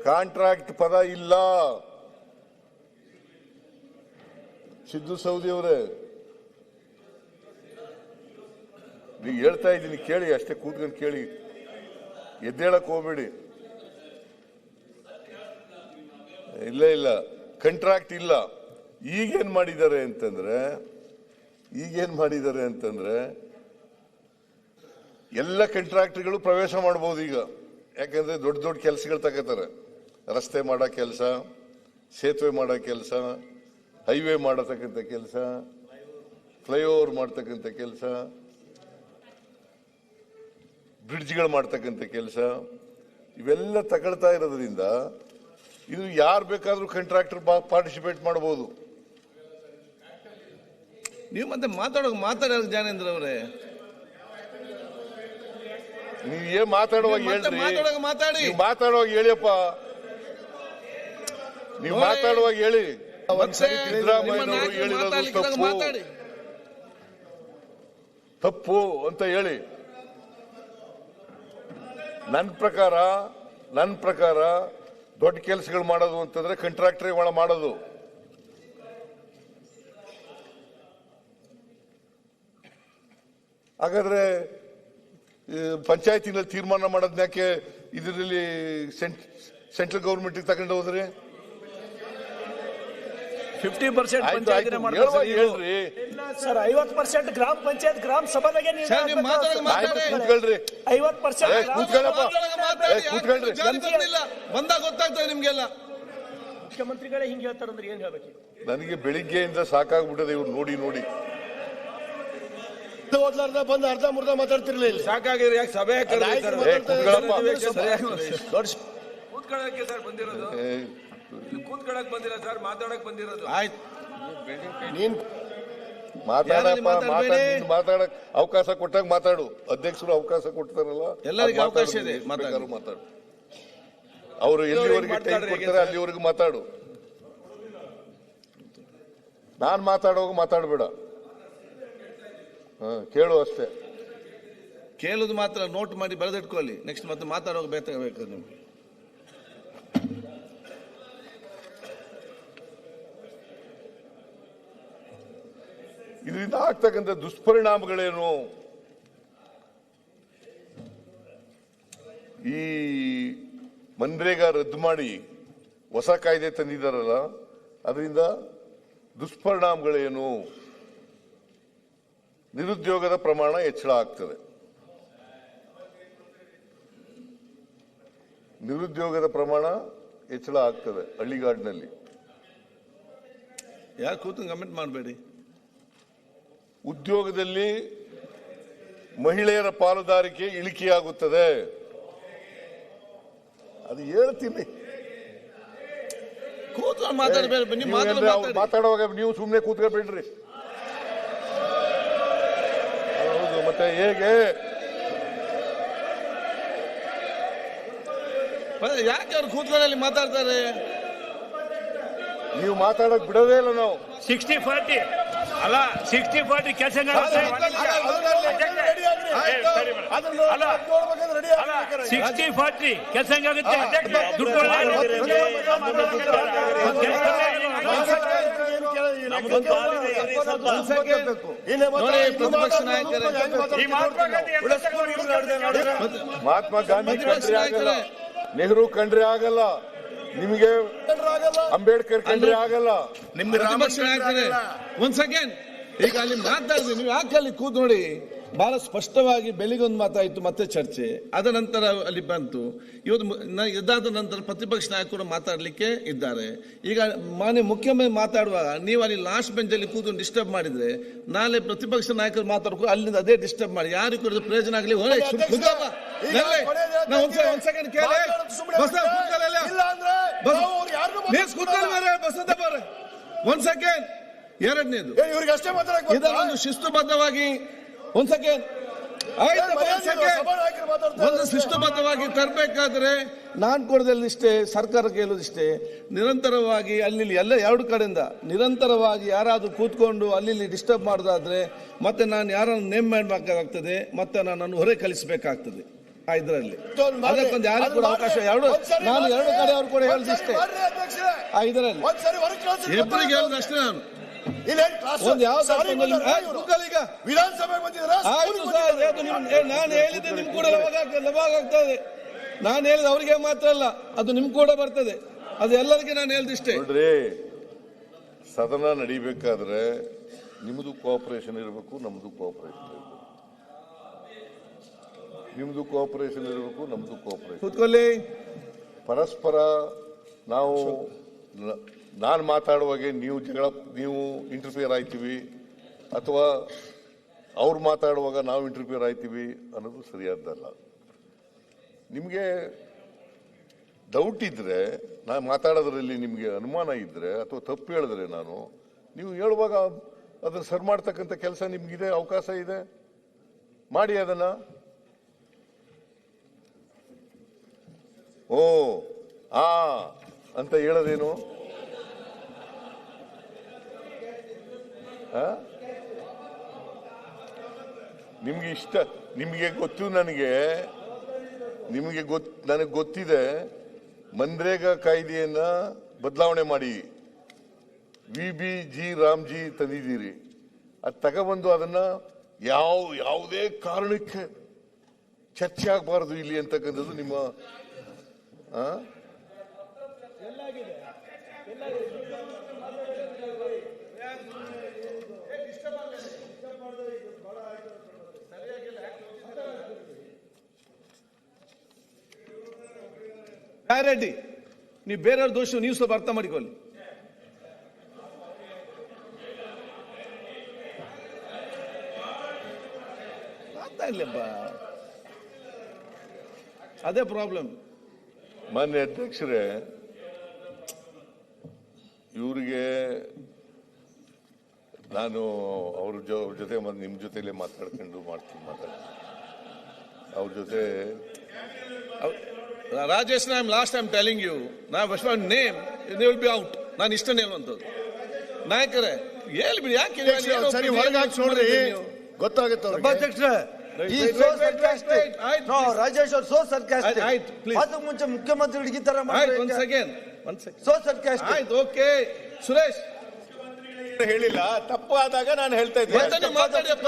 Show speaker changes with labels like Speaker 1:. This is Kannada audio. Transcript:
Speaker 1: ಕಾಂಟ್ರಾಕ್ಟ್ ಪದ ಇಲ್ಲ. ಸಿದ್ದು ಸೌದಿ ಅವರೇ, ನೀವು ಹೇಳ್ತಾ ಇದ್ದೀನಿ ಕೇಳಿ, ಅಷ್ಟೇ ಕೂತ್ಕೊಂಡು ಕೇಳಿ, ಎದ್ದೇಳಕ್ ಹೋಗ್ಬೇಡಿ. ಇಲ್ಲ ಕಾಂಟ್ರಾಕ್ಟ್ ಇಲ್ಲ. ಈಗೇನ್ ಮಾಡಿದ್ದಾರೆ ಅಂತಂದ್ರೆ ಎಲ್ಲ ಕಾಂಟ್ರಾಕ್ಟರ್ಗಳು ಪ್ರವೇಶ ಮಾಡಬಹುದು ಈಗ. ಯಾಕಂದ್ರೆ ದೊಡ್ಡ ದೊಡ್ಡ ಕೆಲಸಗಳು ತಗೋತಾರೆ. ರಸ್ತೆ ಮಾಡೋ ಕೆಲಸ, ಸೇತುವೆ ಮಾಡೋ ಕೆಲಸ, ಹೈವೇ ಮಾಡತಕ್ಕಂಥ ಕೆಲಸ, ಫ್ಲೈಓವರ್ ಮಾಡ್ತಕ್ಕಂಥ ಕೆಲಸ, ಬ್ರಿಡ್ಜ್ಗಳು ಮಾಡ್ತಕ್ಕಂಥ ಕೆಲಸ, ಇವೆಲ್ಲ ತಗೊಳ್ತಾ ಇರೋದ್ರಿಂದ ಇದು ಯಾರು ಬೇಕಾದ್ರೂ ಕಾಂಟ್ರಾಕ್ಟರ್ ಪಾರ್ಟಿಸಿಪೇಟ್ ಮಾಡಬಹುದು.
Speaker 2: ನೀವು ಮತ್ತೆ ಮಾತಾಡೋದು ಜ್ಞಾನೇಂದ್ರ ಅವರೇ,
Speaker 1: ನೀವು ಏನ್ ಮಾತಾಡುವಾಗ ಹೇಳ್ರಿ, ಮಾತಾಡುವಾಗ ಹೇಳಿಯಪ್ಪ, ನೀವು ಮಾತಾಡುವಾಗ ಹೇಳಿ. ಸಿದ್ದರಾಮಯ್ಯನವರು ಹೇಳಿರೋದು ತಪ್ಪು ಅಂತ ಹೇಳಿ. ನನ್ನ ಪ್ರಕಾರ ದೊಡ್ಡ ಕೆಲಸಗಳು ಮಾಡೋದು ಅಂತಂದ್ರೆ ಕಾಂಟ್ರಾಕ್ಟರ್ ಮಾಡೋದು. ಹಾಗಾದ್ರೆ ಪಂಚಾಯತಿನಲ್ಲಿ ತೀರ್ಮಾನ ಮಾಡೋದ್ನ್ಯಾಕೆ ಇದರಲ್ಲಿ ಸೆಂಟ್ರಲ್ ಗೌರ್ಮೆಂಟ್ ತಗೊಂಡು ಹೋದ್ರಿ?
Speaker 3: 50%
Speaker 1: ಹೇಳ್ರಿ
Speaker 3: ಸರ್, 50% ಗ್ರಾಮ ಪಂಚಾಯತ್ ಗ್ರಾಮ ಸಭಾದಾಗೆ
Speaker 2: 50% ಬಂದಾಗ ಗೊತ್ತಾಗ್ತದೆ ನಿಮ್ಗೆಲ್ಲ.
Speaker 3: ಮುಖ್ಯಮಂತ್ರಿಗಳೇ ಹಿಂಗೆ ಹೇಳ್ತಾರಂದ್ರೆ ಏನ್ ಹೇಳ್ಬೇಕು?
Speaker 1: ನನಗೆ ಬೆಳಿಗ್ಗೆಯಿಂದ ಸಾಕಾಗ್ಬಿಟ್ಟದೆ ಇವ್ರು ನೋಡಿ.
Speaker 4: ಬಂದು ಅರ್ಧ ಮುರ್ಧ ಮಾತಾಡ್ತಿರ್ಲಿಲ್ಲ.
Speaker 2: ಸಾಕಾಗಿದ್ರೆ ಯಾಕೆ ಸಭೆ
Speaker 5: ಕೂತ್ಕೊಳ್ಳಕ್ಕೆ ಸರ್ ಬಂದಿರೋದು, ಕೂತ್ಕೊಳ್ಳಕ್ ಬಂದಿಲ್ಲ ಸರ್, ಮಾತಾಡಕ್ ಬಂದಿರೋದು.
Speaker 2: ಆಯ್ತು,
Speaker 1: ನೀನ್ ಮಾತಾಡಕ್ ಅವಕಾಶ ಕೊಟ್ಟಾಗ ಮಾತಾಡು. ಅಧ್ಯಕ್ಷರು ಅವಕಾಶ ಕೊಡ್ತಾರಲ್ಲ,
Speaker 2: ಎಲ್ಲರಿಗೂ ಅವಕಾಶ ಇದೆ,
Speaker 1: ಮಾತಾಡು. ಅವರು ಎಲ್ಲಿವರೆಗೆ ಟೈಮ್ ಕೊಡ್ತಾರೆ ಅಲ್ಲಿವರೆಗೂ ಮಾತಾಡು. ನಾನ್ ಮಾತಾಡುವಾಗ ಮಾತಾಡಬೇಡ, ಕೇಳು ಅಷ್ಟೇ.
Speaker 2: ಕೇಳುದು ಮಾತ್ರ ನೋಟ್ ಮಾಡಿ ಬರೆದಿಟ್ಕೊಳ್ಳಿ. ನೆಕ್ಸ್ಟ್ ಮತ್ತೆ ಮಾತಾಡುವಾಗ ಬೇಕಾಗಬೇಕು ನಿಮ್ಗೆ.
Speaker 1: ಇದರಿಂದ ಆಗ್ತಕ್ಕಂಥ ದುಷ್ಪರಿಣಾಮಗಳೇನು? ಈ ಮನ್ರೇಗಾ ರದ್ದು ಮಾಡಿ ಹೊಸ ಕಾಯ್ದೆ ತಂದಿದ್ದಾರಲ್ಲ, ಅದರಿಂದ ದುಷ್ಪರಿಣಾಮಗಳೇನು? ನಿರುದ್ಯೋಗದ ಪ್ರಮಾಣ ಹೆಚ್ಚಳ ಆಗ್ತದೆ. ಹಳ್ಳಿಗಾಡಿನಲ್ಲಿ.
Speaker 2: ಯಾರು ಕೂತು ಕಮೆಂಟ್ ಮಾಡಬೇಡಿ.
Speaker 1: ಉದ್ಯೋಗದಲ್ಲಿ ಮಹಿಳೆಯರ ಪಾಲುದಾರಿಕೆ ಇಳಿಕೆಯಾಗುತ್ತದೆ. ಅದು ಹೇಳ್ತೀನಿ.
Speaker 2: ಕೂತ್ಕೊಂಡು ಮಾತಾಡಬೇಡಿ.
Speaker 1: ಮಾತಾಡುವಾಗ ನೀವು ಸುಮ್ಮನೆ ಕೂತ್ಕೊಬೇಡ್ರಿ. ಹೌದು, ಮತ್ತೆ ಹೇಗೆ?
Speaker 2: ಯಾಕೆ ಅವ್ರು ಕೂತ್ಕೊಳ್ಳಿ ಮಾತಾಡ್ತಾರೆ?
Speaker 1: ನೀವು ಮಾತಾಡಕ್ ಬಿಡೋದೇ ಇಲ್ಲ ನಾವು.
Speaker 6: 60-40 ಅಲ್ಲ, 60-40 ಕೆಲಸ 60-40 ಕೆಲಸ ಹೆಂಗಾಗುತ್ತೆ? ದುಡ್ಡು
Speaker 2: ಪ್ರತಿಪಕ್ಷ ನಾಯಕರೇ,
Speaker 1: ಮಹಾತ್ಮ ಗಾಂಧಿ ಕಂಡ್ರೆ ಆಗಲ್ಲ, ನೆಹರು ಕಂಡ್ರೆ ಆಗಲ್ಲ, ನಿಮಗೆ ಅಂಬೇಡ್ಕರ್ ಕಂಡ್ರೆ ಆಗಲ್ಲ.
Speaker 2: ನಿಮ್ಗೆ ಪ್ರತಿಪಕ್ಷ ನಾಯಕರೇ, ಒಂದ್ ಸೆಕೆಂಡ್, ಈಗ ಅಲ್ಲಿ ಮಾತಾಡಿದ್ವಿ, ನೀವು ಯಾಕೆ ಅಲ್ಲಿ ಕೂತ್ ನೋಡಿ. ಬಹಳ ಸ್ಪಷ್ಟವಾಗಿ ಬೆಳಿಗೊಂದು ಮಾತಾಯಿತು, ಮತ್ತೆ ಚರ್ಚೆ, ಅದ ನಂತರ ಅಲ್ಲಿ ಬಂತು. ಇವತ್ತು ಇದಾದ ನಂತರ ಪ್ರತಿಪಕ್ಷ ನಾಯಕರು ಮಾತಾಡ್ಲಿಕ್ಕೆ ಇದ್ದಾರೆ. ಈಗ ಮಾನ್ಯ ಮುಖ್ಯಮಂತ್ರಿ ಮಾತಾಡುವಾಗ ನೀವು ಅಲ್ಲಿ ಲಾಸ್ಟ್ ಬೆಂಚ್ ಅಲ್ಲಿ ಕೂತು ಡಿಸ್ಟರ್ಬ್ ಮಾಡಿದ್ರೆ, ನಾಳೆ ಪ್ರತಿಪಕ್ಷ ನಾಯಕರು ಮಾತಾಡ್ಕೊ ಅಲ್ಲಿಂದ ಅದೇ ಡಿಸ್ಟರ್ಬ್ ಮಾಡಿ ಯಾರಿಗೂ ಪ್ರಯೋಜನ ಆಗಲಿ. ಒಂದ್ ಸೆಕೆಂಡ್ ಕೇಳಿ, ಒಂದ್ ಸೆಕೆಂಡ್. ಎರಡನೇದು, ಇದನ್ನು ಶಿಸ್ತುಬದ್ಧವಾಗಿ ಒಂದ್ ಸೆಕೆಂಡ್ ಒಂದು ಶಿಸ್ತುಬದ್ಧವಾಗಿ ತರಬೇಕಾದ್ರೆ ನಾನ್ ಕೊಡೋದಿಷ್ಟೇ, ಸರ್ಕಾರ ಕೇಳೋದಿಷ್ಟೇ. ನಿರಂತರವಾಗಿ ಅಲ್ಲಿ ಎಲ್ಲ ಎರಡು ಕಡೆಯಿಂದ ನಿರಂತರವಾಗಿ ಯಾರಾದ್ರೂ ಕೂತ್ಕೊಂಡು ಅಲ್ಲಿ ಡಿಸ್ಟರ್ಬ್ ಮಾಡೋದಾದ್ರೆ ಮತ್ತೆ ನಾನು ಯಾರನ್ನು ನೇಮ್ ಮಾಡಬೇಕಾಗ್ತದೆ, ಮತ್ತೆ ನನ್ನನ್ನು ಹೊರ ಕಳಿಸಬೇಕಾಗ್ತದೆ. ಇದರಲ್ಲಿ
Speaker 4: ಇದೊಂದು ಮಾಡ್ರಿ.
Speaker 2: ಅದಕ್ಕೊಂದು ಯಾರು
Speaker 4: ಅದು
Speaker 2: ಕೂಡ
Speaker 4: ಮಾಡ್ರಿ.
Speaker 2: ಅವಕಾಶ
Speaker 4: ಒಂದ್ಸರಿ
Speaker 2: ನಾನು
Speaker 4: ಮಾಡ್ರಿ.
Speaker 2: ಎರಡು ಕಡೆ ಅವ್ರು ಕೂಡ ಹೇಳಿದಿಷ್ಟೇ
Speaker 4: ಒಂದ್ಸರಿ ಮಾಡ್ರಿ ಅಧ್ಯಕ್ಷರೇ.
Speaker 2: ಇದರಲ್ಲಿ
Speaker 4: ಒಂದ್ಸರಿ ಹೊರಗೆ ಕಳ್ಸಿ.
Speaker 2: ಇಬ್ಬರಿಗೆ ಹೇಳಿದಷ್ಟೇ ನಾನು
Speaker 4: ಇಲ್ಲೇನ್ ಕ್ಲಾಸ್
Speaker 2: ಒಂದು ಯಾವ
Speaker 4: ಸಾರಿ ಬಂದಿರಾ ಇವ್ರು?
Speaker 2: ಈಗ
Speaker 4: ವಿಧಾನಸಭೆಗೆ ಬಂದಿದ್ದೀರಾ?
Speaker 2: ಆಯ್ತು
Speaker 4: ಸ್ಕೂಲಿಗೆ
Speaker 2: ಸರ್
Speaker 4: ಬಂದಿದ್ದೀರಾ?
Speaker 2: ಅದು ನಾನು ಹೇಳಿದ್ದೆ ನಿಮ್ ಕೂಡ ಲಭಾಗ ಆಗ್ತದೆ. ನಾನು ಹೇಳಿದ ಅವರಿಗೆ ಮಾತ್ರ ಅಲ್ಲ, ಅದು ನಿಮ್ ಕೂಡ ಬರ್ತದೆ. ಅದು ಎಲ್ಲರಿಗೆ ನಾನು ಹೇಳಿದಿಷ್ಟೇ.
Speaker 1: ನೋಡ್ರಿ, ಸದನ ನಡಿಬೇಕಾದ್ರೆ ನಿಮ್ದು ಕೋಆಪರೇಷನ್ ಇರಬೇಕು, ನಮ್ದು ಕೋಆಪರೇಷನ್ ಇರಬೇಕು. ನಿಮ್ದು ಕೋಆಪರೇಷನ್ ಇರಬೇಕು, ನಮ್ದು ಕೋಆಪರೇಷನ್.
Speaker 2: ಕೂತ್ಕೊಳ್ಳಿ.
Speaker 1: ಪರಸ್ಪರ ನಾವು ನಾನು ಮಾತಾಡುವಾಗೆ ನೀವು ಇಂಟರ್ಫಿಯರ್ ಆಯ್ತೀವಿ, ಅಥವಾ ಅವ್ರು ಮಾತಾಡುವಾಗ ನಾವು ಇಂಟರ್ಫಿಯರ್ ಆಯ್ತೀವಿ ಅನ್ನೋದು ಸರಿಯಾದ್ದಲ್ಲ. ನಿಮಗೆ ಡೌಟ್ ಇದ್ರೆ, ನಾನು ಮಾತಾಡೋದ್ರಲ್ಲಿ ನಿಮಗೆ ಅನುಮಾನ ಇದ್ರೆ ಅಥವಾ ತಪ್ಪು ಹೇಳಿದ್ರೆ ನೀವು ಹೇಳುವಾಗ ಅದನ್ನು ಸರಿ ಮಾಡ್ತಕ್ಕಂಥ ಕೆಲಸ ನಿಮ್ಗಿದೆ, ಅವಕಾಶ ಇದೆ, ಮಾಡಿ ಅದನ್ನ. ಓ ಆ ಅಂತ ಹೇಳೋದೇನು? ನಿಮ್ಗೆ ಇಷ್ಟ, ನಿಮಗೆ ಗೊತ್ತು, ನನಗೆ ಗೊತ್ತಿದೆ. ಮನ್ರೇಗಾ ಕಾಯ್ದೆಯನ್ನ ಬದಲಾವಣೆ ಮಾಡಿ VBG ರಾಮ್ಜಿ ತಂದಿದ್ದೀರಿ. ಅದು ತಗೊಬಂದು ಅದನ್ನ ಯಾವುದೇ ಕಾರಣಕ್ಕೆ ಚರ್ಚೆ ಆಗಬಾರದು ಇಲ್ಲಿ ಅಂತಕ್ಕಂಥದ್ದು ನಿಮ್ಮ
Speaker 2: ರೆಡ್ಡಿ, ನೀವು ಬೇರೆಯವ್ರ ದೋಷ ನೀವು ಸ್ವಲ್ಪ ಅರ್ಥ ಮಾಡಿಕೊಳ್ಳಿ. ಇಲ್ಲಪ್ಪ, ಅದೇ ಪ್ರಾಬ್ಲಮ್.
Speaker 1: ಮಾನ್ಯ ಅಧ್ಯಕ್ಷರೇ, ಇವರಿಗೆ ನಾನು ಅವ್ರ ಜೊತೆ ನಿಮ್ಮ ಜೊತೆಲೇ ಮಾತಾಡ್ಕೊಂಡು ಮಾತಾಡ್ತೀನಿ. ಅವ್ರ ಜೊತೆ
Speaker 2: Rajesh, last time telling you, name they will be out. ನಾನು ಇಷ್ಟನೇ ಹೇಳುವಂಥದ್ದು. ನಾಯಕರೇ ಹೇಳ್ಬಿಡಿ, ಯಾಕೆ
Speaker 4: ಸರಿ ಹೊರಗೆ ಹಾಕಿ ನೋಡ್ರಿ, ಗೊತ್ತಾಗುತ್ತೆ ಅವ್ರಿಗೆ.
Speaker 7: ಅಧ್ಯಕ್ಷರೇ, ಈ ರಾಜೇಶ್ ಅವರು ಸೋ ಸರ್ಕಾಸ್ಟಿಕ್. ಅದು ಮುಂಚೆ ಮುಖ್ಯಮಂತ್ರಿಗಳಿಗೆ ಈ ತರ ಸೋ ಸರ್ಕಾಸ್ಟಿಕ್.
Speaker 2: ಆಯ್ತು, ಓಕೆ. ಸುರೇಶ್
Speaker 4: ಹೇಳಿಲ್ಲ, ತಪ್ಪಾದಾಗ ನಾನು ಹೇಳ್ತಾ ಇದ್ದೀನಿ.
Speaker 2: ಮಾತಾಡಿಯಪ್ಪ.